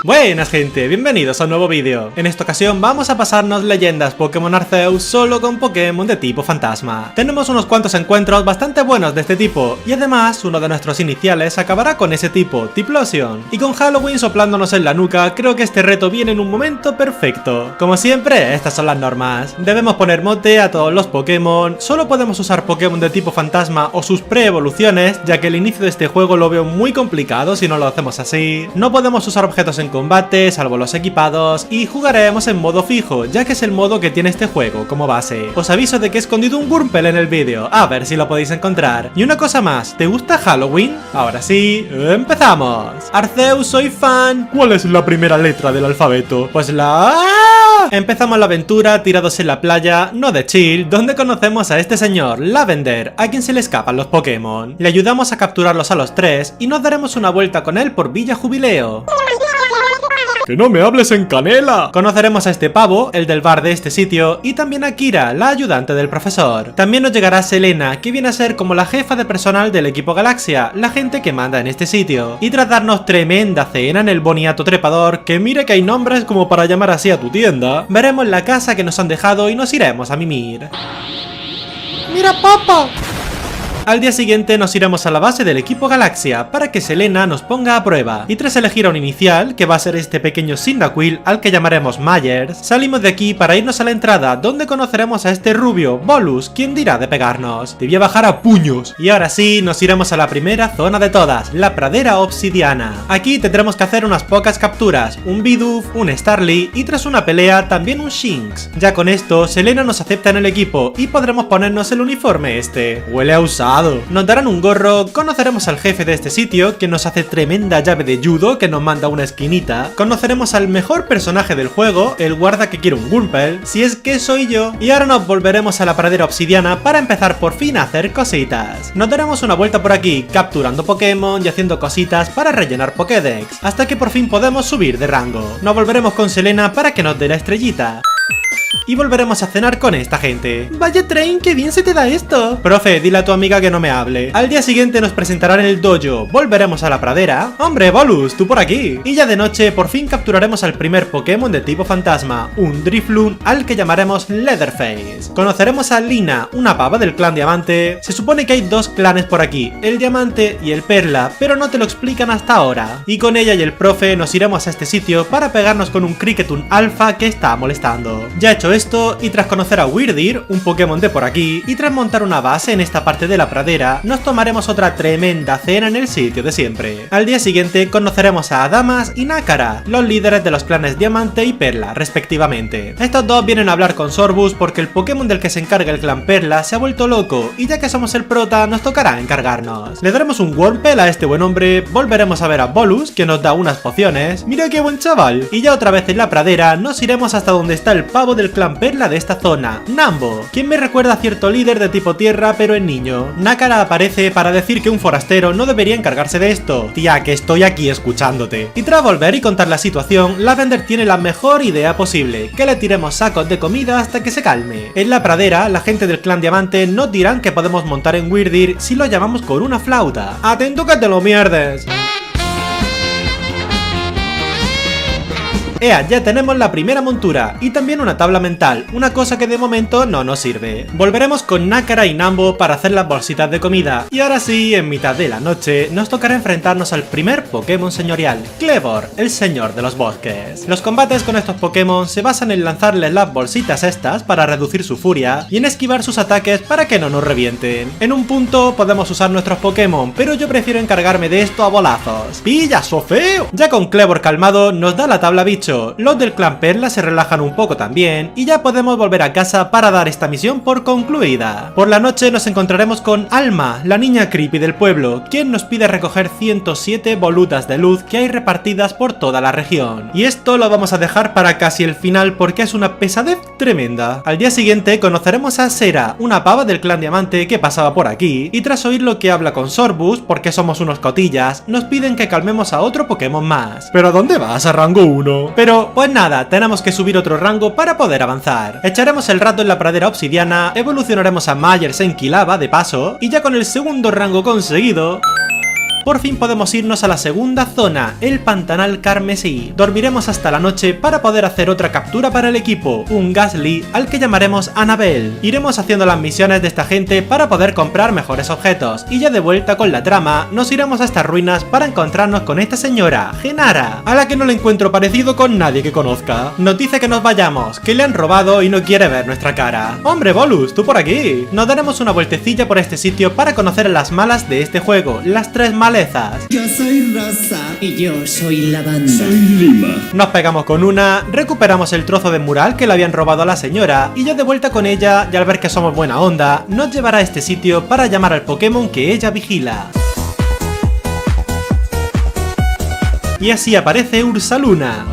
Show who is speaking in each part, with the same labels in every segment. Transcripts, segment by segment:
Speaker 1: Buenas gente, bienvenidos a un nuevo vídeo. En esta ocasión vamos a pasarnos leyendas Pokémon Arceus solo con Pokémon de tipo fantasma. Tenemos unos cuantos encuentros bastante buenos de este tipo, y además uno de nuestros iniciales acabará con ese tipo, Typhlosion. Y con Halloween soplándonos en la nuca, creo que este reto viene en un momento perfecto. Como siempre, estas son las normas. Debemos poner mote a todos los Pokémon, solo podemos usar Pokémon de tipo fantasma o sus pre-evoluciones, ya que el inicio de este juego lo veo muy complicado si no lo hacemos así. No podemos usar objetos en combate, salvo los equipados, y jugaremos en modo fijo, ya que es el modo que tiene este juego como base. Os aviso de que he escondido un Wurmple en el vídeo, a ver si lo podéis encontrar. Y una cosa más, ¿te gusta Halloween? Ahora sí, ¡empezamos! Arceus, soy fan. ¿Cuál es la primera letra del alfabeto? Pues la A. Empezamos la aventura tirados en la playa, no de chill, donde conocemos a este señor, Lavender, a quien se le escapan los Pokémon. Le ayudamos a capturarlos a los tres y nos daremos una vuelta con él por Villa Jubileo. ¡Que no me hables en canela! Conoceremos a este pavo, el del bar de este sitio, y también a Kira, la ayudante del profesor. También nos llegará Selena, que viene a ser como la jefa de personal del equipo Galaxia, la gente que manda en este sitio. Y tras darnos tremenda cena en el boniato trepador, que mire que hay nombres como para llamar así a tu tienda, veremos la casa que nos han dejado y nos iremos a mimir. ¡Mira, papá! Al día siguiente nos iremos a la base del equipo Galaxia para que Selena nos ponga a prueba, y tras elegir a un inicial, que va a ser este pequeño Cyndaquil al que llamaremos Myers, salimos de aquí para irnos a la entrada donde conoceremos a este rubio, Bolus, quien dirá de pegarnos. Debía bajar a puños. Y ahora sí, nos iremos a la primera zona de todas, la pradera obsidiana. Aquí tendremos que hacer unas pocas capturas, un Bidoof, un Starly y tras una pelea también un Shinx. Ya con esto, Selena nos acepta en el equipo y podremos ponernos el uniforme este. Huele a usado. Nos darán un gorro, conoceremos al jefe de este sitio, que nos hace tremenda llave de judo que nos manda a una esquinita, conoceremos al mejor personaje del juego, el guarda que quiere un Wurmple, si es que soy yo, y ahora nos volveremos a la pradera obsidiana para empezar por fin a hacer cositas. Nos daremos una vuelta por aquí, capturando Pokémon y haciendo cositas para rellenar Pokédex, hasta que por fin podemos subir de rango. Nos volveremos con Selena para que nos dé la estrellita. Y volveremos a cenar con esta gente. Vaya Train, qué bien se te da esto. Profe, dile a tu amiga que no me hable. Al día siguiente nos presentarán en el dojo. Volveremos a la pradera. Hombre, Bolus, tú por aquí. Y ya de noche por fin capturaremos al primer Pokémon de tipo fantasma, un Drifloon al que llamaremos Leatherface. Conoceremos a Lina, una pava del clan Diamante. Se supone que hay dos clanes por aquí, el Diamante y el Perla, pero no te lo explican hasta ahora. Y con ella y el profe nos iremos a este sitio para pegarnos con un Cricketun Alpha que está molestando. Ya hecho esto, y tras conocer a Wyrdeer, un Pokémon de por aquí, y tras montar una base en esta parte de la pradera, nos tomaremos otra tremenda cena en el sitio de siempre. Al día siguiente conoceremos a Adamas y Nácara, los líderes de los clanes Diamante y Perla, respectivamente. Estos dos vienen a hablar con Sorbus porque el Pokémon del que se encarga el clan Perla se ha vuelto loco, y ya que somos el prota, nos tocará encargarnos. Le daremos un Wurmple a este buen hombre, volveremos a ver a Bolus, que nos da unas pociones, mira qué buen chaval, y ya otra vez en la pradera nos iremos hasta donde está el pavo del clan Perla de esta zona, Nambo, quien me recuerda a cierto líder de tipo tierra pero en niño. Nácara aparece para decir que un forastero no debería encargarse de esto. Tía, que estoy aquí escuchándote. Y tras volver y contar la situación, Lavender tiene la mejor idea posible, que le tiremos sacos de comida hasta que se calme. En la pradera, la gente del clan Diamante nos dirán que podemos montar en Wyrdeer si lo llamamos con una flauta. ¡Atento que te lo mierdes! Ea, ya tenemos la primera montura y también una tabla mental, una cosa que de momento no nos sirve. Volveremos con Nácara y Nambo para hacer las bolsitas de comida, y ahora sí, en mitad de la noche, nos tocará enfrentarnos al primer Pokémon señorial, Kleavor, el señor de los bosques. Los combates con estos Pokémon se basan en lanzarles las bolsitas estas para reducir su furia, y en esquivar sus ataques para que no nos revienten. En un punto podemos usar nuestros Pokémon, pero yo prefiero encargarme de esto a bolazos. ¡Pilla, so feo! Ya con Kleavor calmado, nos da la tabla bicho. Los del clan Perla se relajan un poco también, y ya podemos volver a casa para dar esta misión por concluida. Por la noche nos encontraremos con Alma, la niña creepy del pueblo, quien nos pide recoger 107 volutas de luz que hay repartidas por toda la región. Y esto lo vamos a dejar para casi el final porque es una pesadez tremenda. Al día siguiente conoceremos a Sera, una pava del clan Diamante que pasaba por aquí, y tras oír lo que habla con Sorbus, porque somos unos cotillas, nos piden que calmemos a otro Pokémon más. ¿Pero a dónde vas? A rango 1. Pero, pues nada, tenemos que subir otro rango para poder avanzar. Echaremos el rato en la pradera obsidiana, evolucionaremos a Myers en Quilava de paso, y ya con el segundo rango conseguido... por fin podemos irnos a la segunda zona, el Pantanal Carmesí. Dormiremos hasta la noche para poder hacer otra captura para el equipo, un Gastly al que llamaremos Annabelle. Iremos haciendo las misiones de esta gente para poder comprar mejores objetos, y ya de vuelta con la trama, nos iremos a estas ruinas para encontrarnos con esta señora, Genara, a la que no le encuentro parecido con nadie que conozca. Nos dice que nos vayamos, que le han robado y no quiere ver nuestra cara. ¡Hombre, Bolus, tú por aquí! Nos daremos una vueltecilla por este sitio para conocer a las malas de este juego, las tres malezas.
Speaker 2: Yo soy Rosa.
Speaker 3: Y yo soy la banda.
Speaker 2: Soy Lima.
Speaker 1: Nos pegamos con una, recuperamos el trozo de mural que le habían robado a la señora, y ya de vuelta con ella, y al ver que somos buena onda, nos llevará a este sitio para llamar al Pokémon que ella vigila. Y así aparece Ursaluna.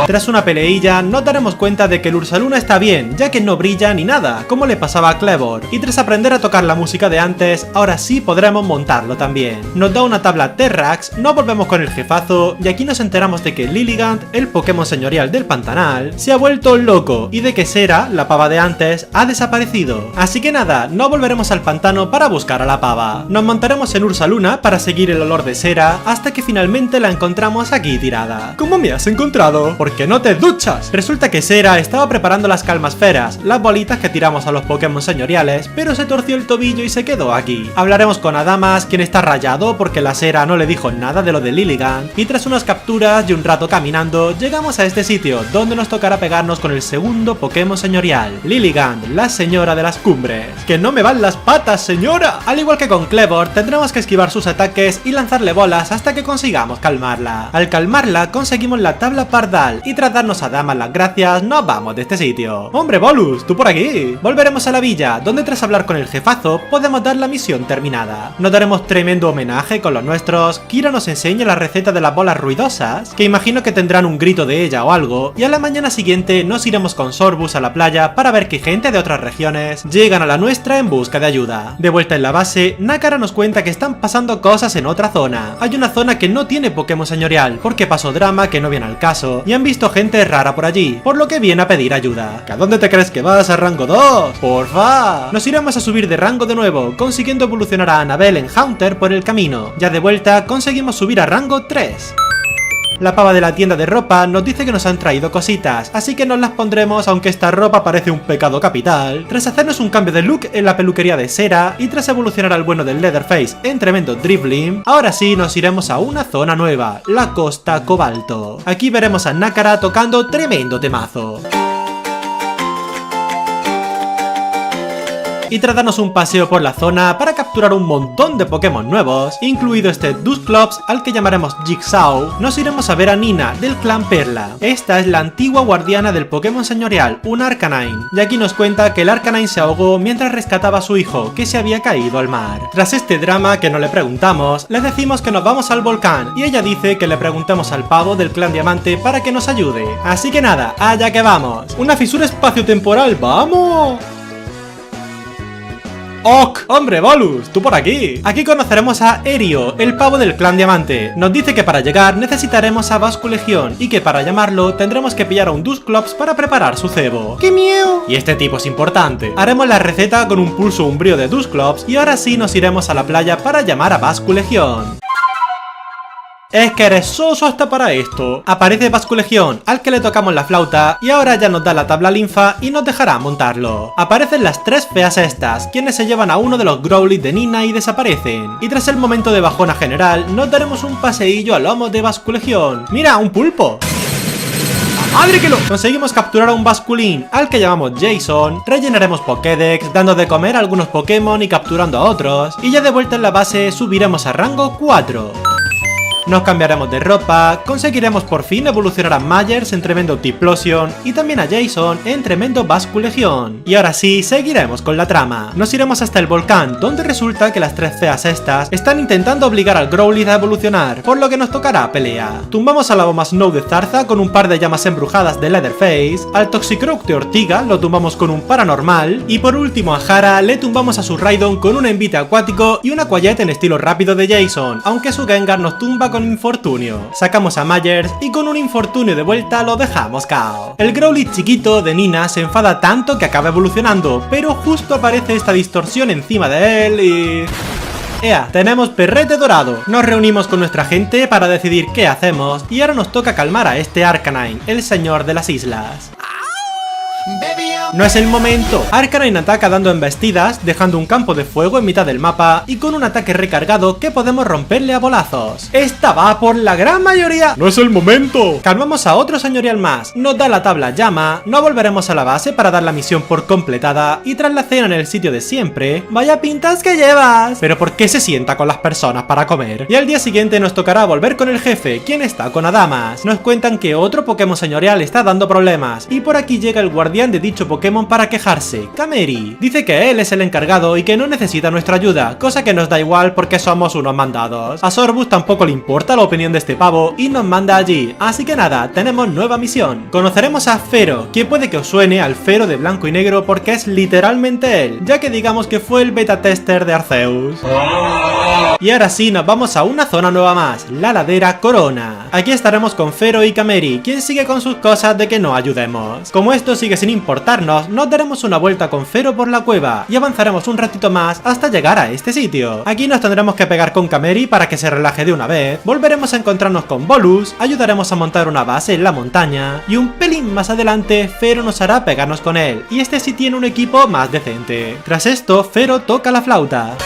Speaker 1: Tras una peleilla nos daremos cuenta de que el Ursaluna está bien, ya que no brilla ni nada, como le pasaba a Clevor, y tras aprender a tocar la música de antes, ahora sí podremos montarlo también. Nos da una tabla Terrax, nos volvemos con el jefazo, y aquí nos enteramos de que Lilligant, el Pokémon señorial del Pantanal, se ha vuelto loco, y de que Sera, la pava de antes, ha desaparecido. Así que nada, no volveremos al pantano para buscar a la pava. Nos montaremos en Ursaluna para seguir el olor de Sera, hasta que finalmente la encontramos aquí tirada. ¿Cómo me has encontrado? ¿Por qué no te duchas? Resulta que Sera estaba preparando las calmasferas, las bolitas que tiramos a los Pokémon señoriales, pero se torció el tobillo y se quedó aquí. Hablaremos con Adamas, quien está rayado porque la Sera no le dijo nada de lo de Lilligant, y tras unas capturas y un rato caminando, llegamos a este sitio, donde nos tocará pegarnos con el segundo Pokémon señorial, Lilligant, la señora de las cumbres. ¡Que no me van las patas, señora! Al igual que con Clevor, tendremos que esquivar sus ataques y lanzarle bolas hasta que consigamos calmarla. Al calmarla conseguimos la tabla Pardal y tras darnos a Damas las gracias nos vamos de este sitio. ¡Hombre, Bolus, tú por aquí! Volveremos a la villa, donde tras hablar con el jefazo podemos dar la misión terminada. Nos daremos tremendo homenaje con los nuestros, Kira nos enseña la receta de las bolas ruidosas, que imagino que tendrán un grito de ella o algo, y a la mañana siguiente nos iremos con Sorbus a la playa para ver que gente de otras regiones llegan a la nuestra en busca de ayuda. De vuelta en la base, Nakara nos cuenta que están pasando cosas en otra zona. Hay una zona que no tiene Pokémon señorial, porque pasó drama que no viene al caso, y han visto gente rara por allí, por lo que viene a pedir ayuda. ¿Que a dónde te crees que vas? ¿A rango 2? ¡Porfa! Nos iremos a subir de rango de nuevo, consiguiendo evolucionar a Annabelle en Haunter por el camino. Ya de vuelta, conseguimos subir a rango 3. La pava de la tienda de ropa nos dice que nos han traído cositas, así que nos las pondremos aunque esta ropa parece un pecado capital. Tras hacernos un cambio de look en la peluquería de Sera y tras evolucionar al bueno del Leatherface en tremendo dribbling, ahora sí nos iremos a una zona nueva, la Costa Cobalto. Aquí veremos a Nakara tocando tremendo temazo. Y tras darnos un paseo por la zona para capturar un montón de Pokémon nuevos, incluido este Dusclops al que llamaremos Jigsaw, nos iremos a ver a Nina del clan Perla. Esta es la antigua guardiana del Pokémon señorial, un Arcanine, y aquí nos cuenta que el Arcanine se ahogó mientras rescataba a su hijo, que se había caído al mar. Tras este drama que no le preguntamos, le decimos que nos vamos al volcán, y ella dice que le preguntemos al pavo del clan Diamante para que nos ayude. Así que nada, allá que vamos. ¡Una fisura espacio-temporal! ¡Vamos! ¡Ok! ¡Hombre, Bolus! ¡Tú por aquí! Aquí conoceremos a Erio, el pavo del clan Diamante. Nos dice que para llegar necesitaremos a Basculegión y que para llamarlo tendremos que pillar a un Dusclops para preparar su cebo. ¡Qué miedo! Y este tipo es importante. Haremos la receta con un pulso umbrío de Dusclops y ahora sí nos iremos a la playa para llamar a Basculegión. Es que eres soso hasta para esto. Aparece Basculegión, al que le tocamos la flauta, y ahora ya nos da la tabla linfa y nos dejará montarlo. Aparecen las tres feas estas, quienes se llevan a uno de los Growlithe de Nina y desaparecen. Y tras el momento de bajona general, nos daremos un paseillo a lomos de Basculegión. ¡Mira, un pulpo! ¡Madre que lo! Conseguimos capturar a un Basculín, al que llamamos Jason, rellenaremos Pokédex, dando de comer a algunos Pokémon y capturando a otros, y ya de vuelta en la base subiremos a rango 4. Nos cambiaremos de ropa, conseguiremos por fin evolucionar a Myers en tremendo Typhlosion y también a Jason en tremendo Basculegión. Y ahora sí, seguiremos con la trama. Nos iremos hasta el volcán, donde resulta que las tres feas estas están intentando obligar al Growlithe a evolucionar, por lo que nos tocará pelea. Tumbamos a la Goma Snow de Zarza con un par de llamas embrujadas de Leatherface, al Toxicroak de Ortiga lo tumbamos con un Paranormal, y por último a Jara le tumbamos a su Raidon con un Envite acuático y una Quiet en estilo rápido de Jason, aunque su Gengar nos tumba con infortunio. Sacamos a Myers y con un infortunio de vuelta lo dejamos KO. El Growlithe chiquito de Nina se enfada tanto que acaba evolucionando, pero justo aparece esta distorsión encima de él y... ¡Ea! Tenemos perrete dorado. Nos reunimos con nuestra gente para decidir qué hacemos y ahora nos toca calmar a este Arcanine, el señor de las islas. No es el momento. Arcanine ataca dando embestidas, dejando un campo de fuego en mitad del mapa y con un ataque recargado que podemos romperle a bolazos. Esta va por la gran mayoría.
Speaker 2: No es el momento.
Speaker 1: Calmamos a otro señorial más, nos da la tabla llama, no volveremos a la base para dar la misión por completada y tras la cena en el sitio de siempre, vaya pintas que llevas. Pero ¿por qué se sienta con las personas para comer? Y al día siguiente nos tocará volver con el jefe, quien está con Adamas. Nos cuentan que otro Pokémon señorial está dando problemas y por aquí llega el guardián de dicho Pokémon para quejarse, Kameri. Dice que él es el encargado y que no necesita nuestra ayuda, cosa que nos da igual porque somos unos mandados. A Sorbus tampoco le importa la opinión de este pavo y nos manda allí, así que nada, tenemos nueva misión. Conoceremos a Fero, quien puede que os suene al Fero de blanco y negro porque es literalmente él, ya que digamos que fue el beta tester de Arceus. Y ahora sí, nos vamos a una zona nueva más, la ladera Corona. Aquí estaremos con Fero y Kameri, quien sigue con sus cosas de que no ayudemos. Como esto sigue sin importarnos, nos daremos una vuelta con Fero por la cueva y avanzaremos un ratito más hasta llegar a este sitio. Aquí nos tendremos que pegar con Kameri para que se relaje de una vez, volveremos a encontrarnos con Bolus, ayudaremos a montar una base en la montaña y un pelín más adelante Fero nos hará pegarnos con él, y este sí tiene un equipo más decente. Tras esto, Fero toca la flauta.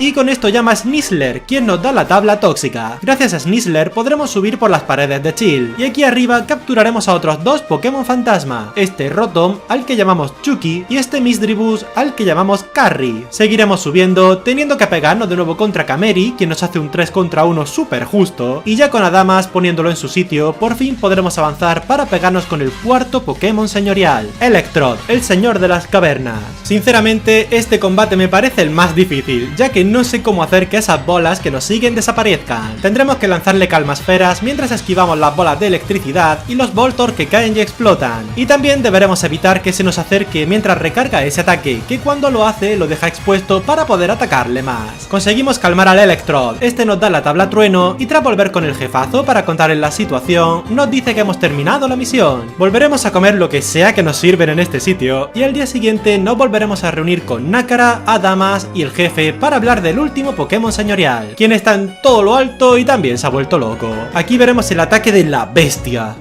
Speaker 1: Y con esto llama a Sneasler, quien nos da la tabla tóxica. Gracias a Sneasler podremos subir por las paredes de Chill. Y aquí arriba capturaremos a otros dos Pokémon fantasma. Este Rotom, al que llamamos Chucky, y este Misdreavus, al que llamamos Carry. Seguiremos subiendo, teniendo que pegarnos de nuevo contra Kameri, quien nos hace un 3 contra 1 súper justo. Y ya con Adamas poniéndolo en su sitio, por fin podremos avanzar para pegarnos con el cuarto Pokémon señorial, Electrode, el señor de las cavernas. Sinceramente, este combate me parece el más difícil, ya que no sé cómo hacer que esas bolas que nos siguen desaparezcan. Tendremos que lanzarle calmasferas mientras esquivamos las bolas de electricidad y los Voltorb que caen y explotan. Y también deberemos evitar que se nos acerque mientras recarga ese ataque, que cuando lo hace lo deja expuesto para poder atacarle más. Conseguimos calmar al Electrode, este nos da la tabla trueno y tras volver con el jefazo para contarle la situación, nos dice que hemos terminado la misión. Volveremos a comer lo que sea que nos sirven en este sitio y al día siguiente nos volveremos a reunir con Nácara, Adamas y el jefe para hablar del último Pokémon señorial, quien está en todo lo alto y también se ha vuelto loco. Aquí veremos el ataque de la bestia.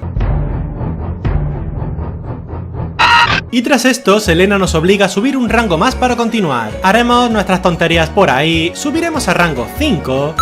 Speaker 1: Y tras esto, Selena nos obliga a subir un rango más para continuar. Haremos nuestras tonterías por ahí, subiremos a rango 5...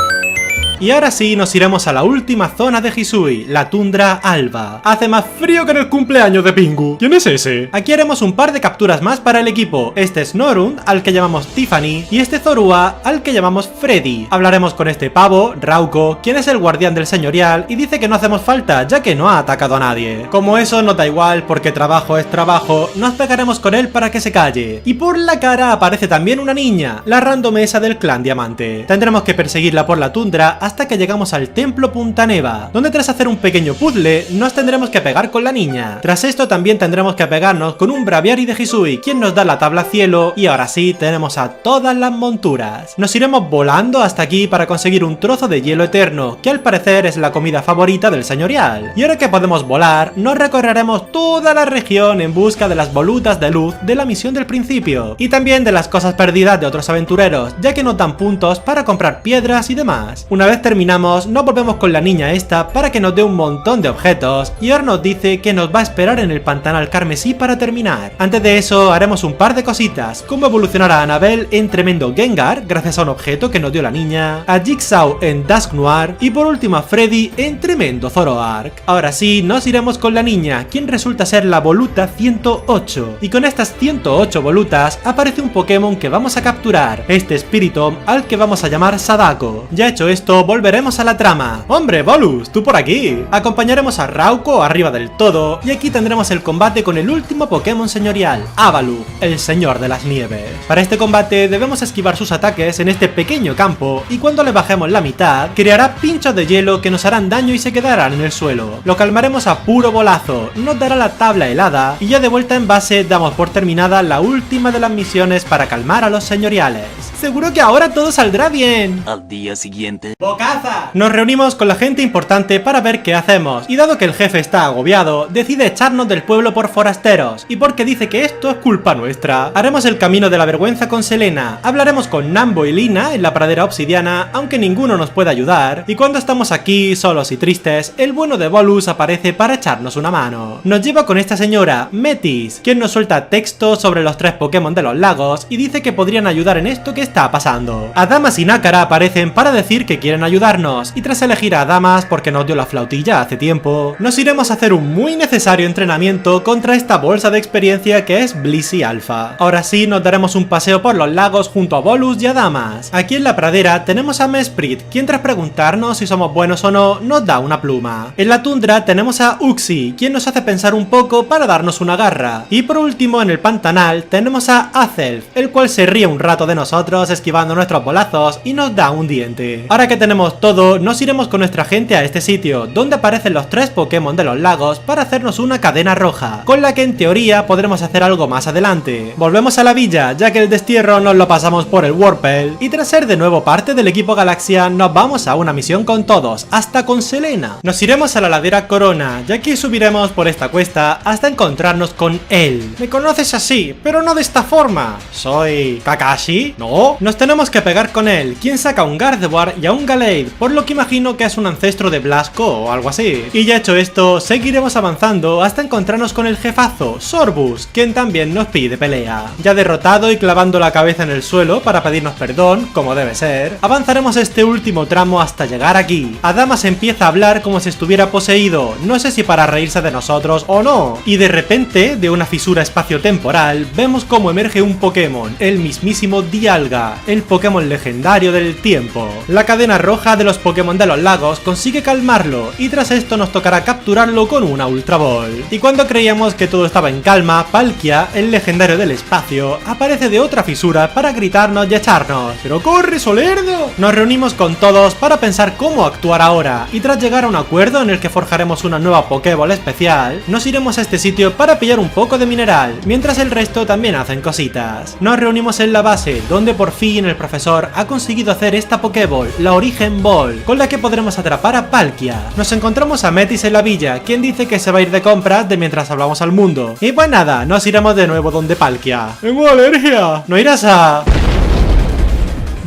Speaker 1: Y ahora sí, nos iremos a la última zona de Hisui, la tundra alba. Hace más frío que en el cumpleaños de Pingu.
Speaker 2: ¿Quién es ese?
Speaker 1: Aquí haremos un par de capturas más para el equipo. Este es Norund, al que llamamos Tiffany, y este Zorua, al que llamamos Freddy. Hablaremos con este pavo, Rauco, quien es el guardián del señorial, y dice que no hacemos falta, ya que no ha atacado a nadie. Como eso nos da igual, porque trabajo es trabajo, nos pegaremos con él para que se calle. Y por la cara aparece también una niña, la randomesa del clan Diamante. Tendremos que perseguirla por la tundra hasta que llegamos al templo Punta Neva, donde tras hacer un pequeño puzzle nos tendremos que pegar con la niña. Tras esto también tendremos que pegarnos con un Braviary de Hisui, quien nos da la tabla cielo, y ahora sí tenemos a todas las monturas. Nos iremos volando hasta aquí para conseguir un trozo de hielo eterno, que al parecer es la comida favorita del señorial. Y ahora que podemos volar, nos recorreremos toda la región en busca de las volutas de luz de la misión del principio, y también de las cosas perdidas de otros aventureros, ya que nos dan puntos para comprar piedras y demás. Una vez terminamos, nos volvemos con la niña esta para que nos dé un montón de objetos, y ahora nos dice que nos va a esperar en el pantanal carmesí para terminar. Antes de eso, haremos un par de cositas, como evolucionar a Annabelle en tremendo Gengar, gracias a un objeto que nos dio la niña, a Jigsaw en Dusk Noir, y por último a Freddy en tremendo Zoroark. Ahora sí, nos iremos con la niña, quien resulta ser la voluta 108, y con estas 108 volutas aparece un Pokémon que vamos a capturar, este Spiritomb al que vamos a llamar Sadako. Ya hecho esto, volveremos a la trama. ¡Hombre, Bolus! ¡Tú por aquí! Acompañaremos a Rauco arriba del todo, y aquí tendremos el combate con el último Pokémon señorial, Avalugg, el señor de las nieves. Para este combate debemos esquivar sus ataques en este pequeño campo, y cuando le bajemos la mitad, creará pinchos de hielo que nos harán daño y se quedarán en el suelo. Lo calmaremos a puro bolazo, nos dará la tabla helada, y ya de vuelta en base damos por terminada la última de las misiones para calmar a los señoriales. Seguro que ahora todo saldrá bien.
Speaker 2: Al día siguiente.
Speaker 1: ¡Bocaza! Nos reunimos con la gente importante para ver qué hacemos, y dado que el jefe está agobiado, decide echarnos del pueblo por forasteros, y porque dice que esto es culpa nuestra. Haremos el camino de la vergüenza con Selena, hablaremos con Nambo y Lina en la pradera obsidiana, aunque ninguno nos puede ayudar, y cuando estamos aquí, solos y tristes, el bueno de Bolus aparece para echarnos una mano. Nos lleva con esta señora, Metis, quien nos suelta texto sobre los 3 Pokémon de los lagos, y dice que podrían ayudar en esto que está pasando. Adamas y Nácara aparecen para decir que quieren ayudarnos, y tras elegir a Adamas porque nos dio la flautilla hace tiempo, nos iremos a hacer un muy necesario entrenamiento contra esta bolsa de experiencia que es Blissey Alpha. Ahora sí, nos daremos un paseo por los lagos junto a Bolus y Adamas. Aquí en la pradera tenemos a Mesprit, quien tras preguntarnos si somos buenos o no, nos da una pluma. En la tundra tenemos a Uxie, quien nos hace pensar un poco para darnos una garra. Y por último, en el pantanal tenemos a Azelf, el cual se ríe un rato de nosotros esquivando nuestros bolazos y nos da un diente. Ahora que tenemos todo, nos iremos con nuestra gente a este sitio, donde aparecen los 3 Pokémon de los lagos para hacernos una cadena roja, con la que en teoría podremos hacer algo más adelante. Volvemos a la villa, ya que el destierro nos lo pasamos por el Wurmple, y tras ser de nuevo parte del equipo Galaxia, nos vamos a una misión con todos, hasta con Selena. Nos iremos a la ladera Corona, ya que subiremos por esta cuesta hasta encontrarnos con él. Me conoces así, pero no de esta forma. ¿Soy Kakashi? ¿No? Nos tenemos que pegar con él, quien saca un Gardevoir y a un Gallade, por lo que imagino que es un ancestro de Blasco o algo así. Y ya hecho esto, seguiremos avanzando hasta encontrarnos con el jefazo, Sorbus, quien también nos pide pelea. Ya derrotado y clavando la cabeza en el suelo para pedirnos perdón, como debe ser, avanzaremos este último tramo hasta llegar aquí. Adamas empieza a hablar como si estuviera poseído, no sé si para reírse de nosotros o no, y de repente, de una fisura espaciotemporal, vemos cómo emerge un Pokémon, el mismísimo Dialga, el Pokémon legendario del tiempo. La cadena roja de los Pokémon de los lagos consigue calmarlo, y tras esto nos tocará capturarlo con una Ultra Ball. Y cuando creíamos que todo estaba en calma, Palkia, el legendario del espacio, aparece de otra fisura para gritarnos y echarnos. ¡Pero corre, Solerdo! Nos reunimos con todos para pensar cómo actuar ahora, y tras llegar a un acuerdo en el que forjaremos una nueva Pokéball especial, nos iremos a este sitio para pillar un poco de mineral, mientras el resto también hacen cositas. Nos reunimos en la base, donde por fin el profesor ha conseguido hacer esta Pokéball, la Origen Ball, con la que podremos atrapar a Palkia. Nos encontramos a Metis en la villa, quien dice que se va a ir de compras de mientras hablamos al mundo. Y pues nada, nos iremos de nuevo donde Palkia. ¡Tengo alergia! ¿No irás a...?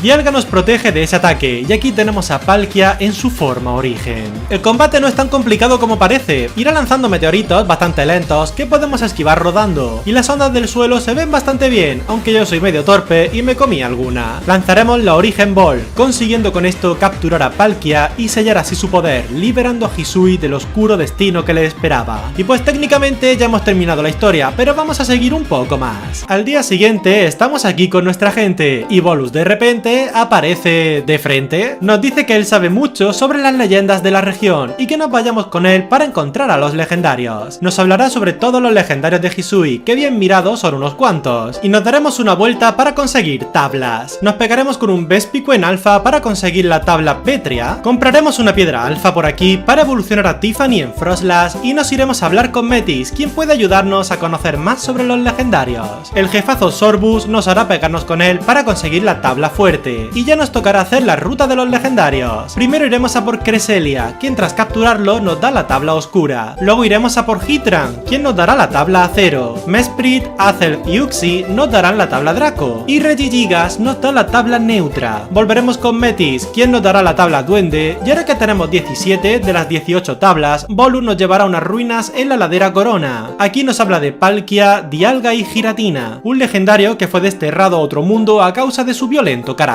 Speaker 1: Dialga nos protege de ese ataque, y aquí tenemos a Palkia en su forma origen. El combate no es tan complicado como parece, irá lanzando meteoritos bastante lentos que podemos esquivar rodando, y las ondas del suelo se ven bastante bien, aunque yo soy medio torpe y me comí alguna. Lanzaremos la Origen Ball, consiguiendo con esto capturar a Palkia y sellar así su poder, liberando a Hisui del oscuro destino que le esperaba. Y pues técnicamente ya hemos terminado la historia, pero vamos a seguir un poco más. Al día siguiente estamos aquí con nuestra gente, y Bolus de repente aparece de frente. Nos dice que él sabe mucho sobre las leyendas de la región y que nos vayamos con él para encontrar a los legendarios. Nos hablará sobre todos los legendarios de Hisui, que bien mirados son unos cuantos, y nos daremos una vuelta para conseguir tablas. Nos pegaremos con un Vespiquen en alfa para conseguir la tabla pétrea, compraremos una piedra alfa por aquí para evolucionar a Tiffany en Froslass y nos iremos a hablar con Metis, quien puede ayudarnos a conocer más sobre los legendarios. El jefazo Sorbus nos hará pegarnos con él para conseguir la tabla fuerte, y ya nos tocará hacer la ruta de los legendarios. Primero iremos a por Cresselia, quien tras capturarlo nos da la tabla oscura. Luego iremos a por Heatran, quien nos dará la tabla acero. Mesprit, Azelf y Uxie nos darán la tabla Draco, y Regigigas nos da la tabla neutra. Volveremos con Metis, quien nos dará la tabla duende, y ahora que tenemos 17 de las 18 tablas, Bolus nos llevará a unas ruinas en la ladera Corona. Aquí nos habla de Palkia, Dialga y Giratina, un legendario que fue desterrado a otro mundo a causa de su violento carácter.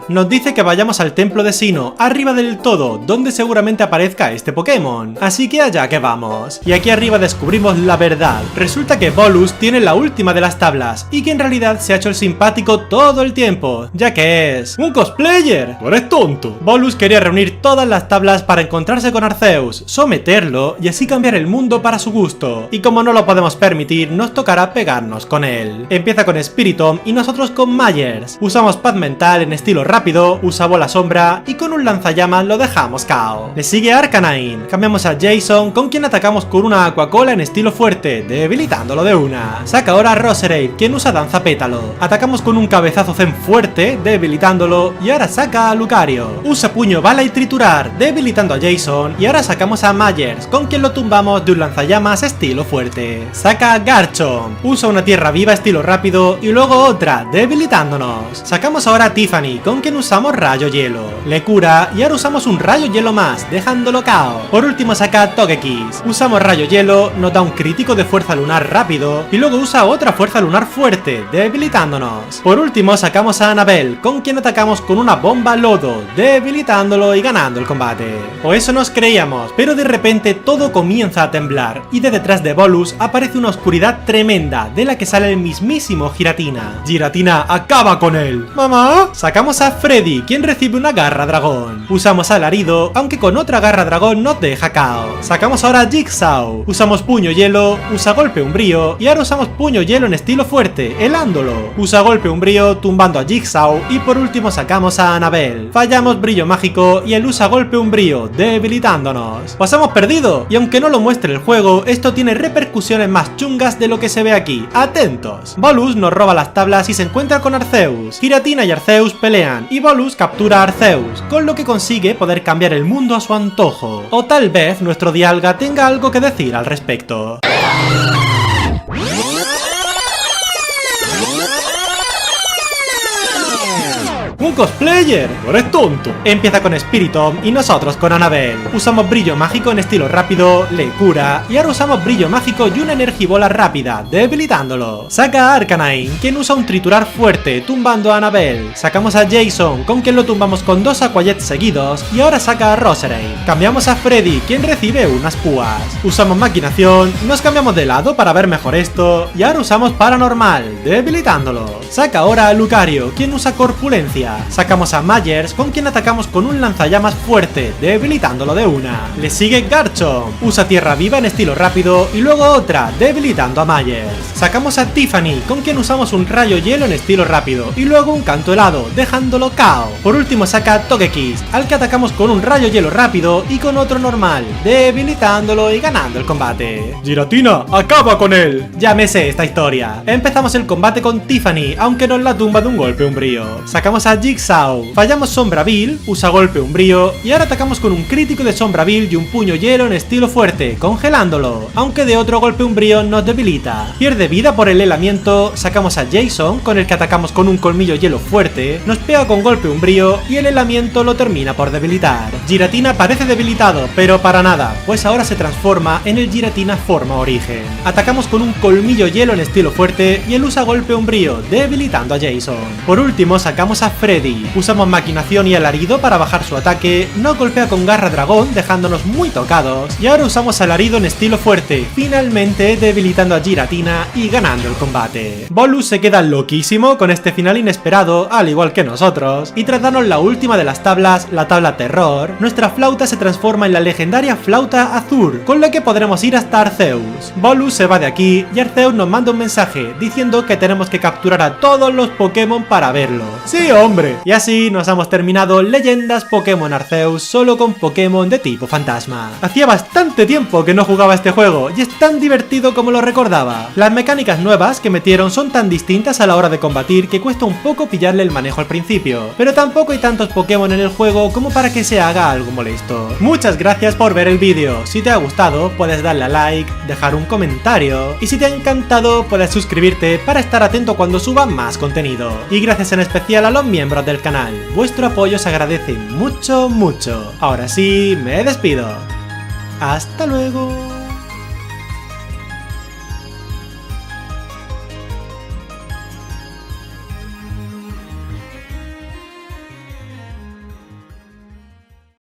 Speaker 1: Nos dice que vayamos al templo de Sinnoh, arriba del todo, donde seguramente aparezca este Pokémon. Así que allá que vamos. Y aquí arriba descubrimos la verdad. Resulta que Bolus tiene la última de las tablas, y que en realidad se ha hecho el simpático todo el tiempo, ya que es un cosplayer. ¡Tú eres tonto! Bolus quería reunir todas las tablas para encontrarse con Arceus, someterlo y así cambiar el mundo para su gusto. Y como no lo podemos permitir, nos tocará pegarnos con él. Empieza con Spiritomb y nosotros con Myers. Usamos Paz Mental Real en estilo rápido, usa bola sombra y con un lanzallamas lo dejamos KO. Le sigue Arcanine, cambiamos a Jason con quien atacamos con una Aquacola en estilo fuerte, debilitándolo de una. Saca ahora a Roserade, quien usa danza pétalo. Atacamos con un cabezazo zen fuerte, debilitándolo, y ahora saca a Lucario. Usa puño bala y triturar, debilitando a Jason, y ahora sacamos a Myers, con quien lo tumbamos de un lanzallamas estilo fuerte. Saca a Garchomp, usa una tierra viva estilo rápido y luego otra, debilitándonos. Sacamos ahora a Tiffany, con quien usamos rayo hielo. Le cura y ahora usamos un rayo hielo más, dejándolo KO. Por último saca a Togekiss. Usamos rayo hielo, nos da un crítico de fuerza lunar rápido y luego usa otra fuerza lunar fuerte, debilitándonos. Por último sacamos a Annabelle, con quien atacamos con una bomba lodo, debilitándolo y ganando el combate. O eso nos creíamos, pero de repente todo comienza a temblar y de detrás de Bolus aparece una oscuridad tremenda de la que sale el mismísimo Giratina. Giratina acaba con él. ¿Mamá? Sacamos a Freddy, quien recibe una garra dragón. Usamos alarido, aunque con otra garra dragón nos deja KO. Sacamos ahora a Jigsaw. Usamos puño hielo, usa golpe umbrío y ahora usamos puño hielo en estilo fuerte, helándolo. Usa golpe umbrío tumbando a Jigsaw y por último sacamos a Annabelle. Fallamos brillo mágico y él usa golpe umbrío, debilitándonos. Pues hemos perdido y aunque no lo muestre el juego, esto tiene repercusiones más chungas de lo que se ve aquí. ¡Atentos! Bolus nos roba las tablas y se encuentra con Arceus. Giratina y Arceus pelean y Bolus captura a Arceus, con lo que consigue poder cambiar el mundo a su antojo. O tal vez nuestro Dialga tenga algo que decir al respecto. ¡Un cosplayer! ¡No eres tonto! Empieza con Spiritomb y nosotros con Annabelle. Usamos brillo mágico en estilo rápido, le cura, y ahora usamos brillo mágico y una energibola rápida, debilitándolo. Saca a Arcanine, quien usa un triturar fuerte, tumbando a Annabelle. Sacamos a Jason, con quien lo tumbamos con 2 Aquajets seguidos, y ahora saca a Roserade. Cambiamos a Freddy, quien recibe unas púas. Usamos maquinación, nos cambiamos de lado para ver mejor esto, y ahora usamos paranormal, debilitándolo. Saca ahora a Lucario, quien usa corpulencia. Sacamos a Myers, con quien atacamos con un lanzallamas fuerte, debilitándolo de una. Le sigue Garchomp, usa tierra viva en estilo rápido y luego otra, debilitando a Myers. Sacamos a Tiffany, con quien usamos un rayo hielo en estilo rápido y luego un canto helado, dejándolo KO. Por último saca a Togekiss, al que atacamos con un rayo hielo rápido y con otro normal, debilitándolo y ganando el combate. Giratina, acaba con él. Ya me sé esta historia. Empezamos el combate con Tiffany, aunque nos la tumba de un golpe umbrío. Sacamos a Jigsaw, fallamos Sombra Vil, usa golpe umbrío y ahora atacamos con un crítico de Sombra Vil y un puño hielo en estilo fuerte, congelándolo, aunque de otro golpe umbrío nos debilita. Pierde vida por el helamiento, sacamos a Jason, con el que atacamos con un colmillo hielo fuerte, nos pega con golpe umbrío y el helamiento lo termina por debilitar. Giratina parece debilitado, pero para nada, pues ahora se transforma en el Giratina forma origen. Atacamos con un colmillo hielo en estilo fuerte y él usa golpe umbrío, debilitando a Jason. Por último sacamos a Freddy. Usamos maquinación y alarido para bajar su ataque, nos golpea con garra dragón dejándonos muy tocados y ahora usamos alarido en estilo fuerte, finalmente debilitando a Giratina y ganando el combate. Bolus se queda loquísimo con este final inesperado, al igual que nosotros, y tras darnos la última de las tablas, la tabla terror, nuestra flauta se transforma en la legendaria flauta azul, con la que podremos ir hasta Arceus. Bolus se va de aquí y Arceus nos manda un mensaje diciendo que tenemos que capturar a todos los Pokémon para verlo. ¡Sí, hombre! Y así nos hemos terminado Leyendas Pokémon Arceus solo con Pokémon de tipo fantasma. Hacía bastante tiempo que no jugaba este juego y es tan divertido como lo recordaba. Las mecánicas nuevas que metieron son tan distintas a la hora de combatir que cuesta un poco pillarle el manejo al principio, pero tampoco hay tantos Pokémon en el juego como para que se haga algo molesto. Muchas gracias por ver el vídeo. Si te ha gustado puedes darle a like, dejar un comentario y si te ha encantado puedes suscribirte para estar atento cuando suba más contenido. Y gracias en especial a los miembros del canal, vuestro apoyo se agradece mucho. Ahora sí, me despido. Hasta luego.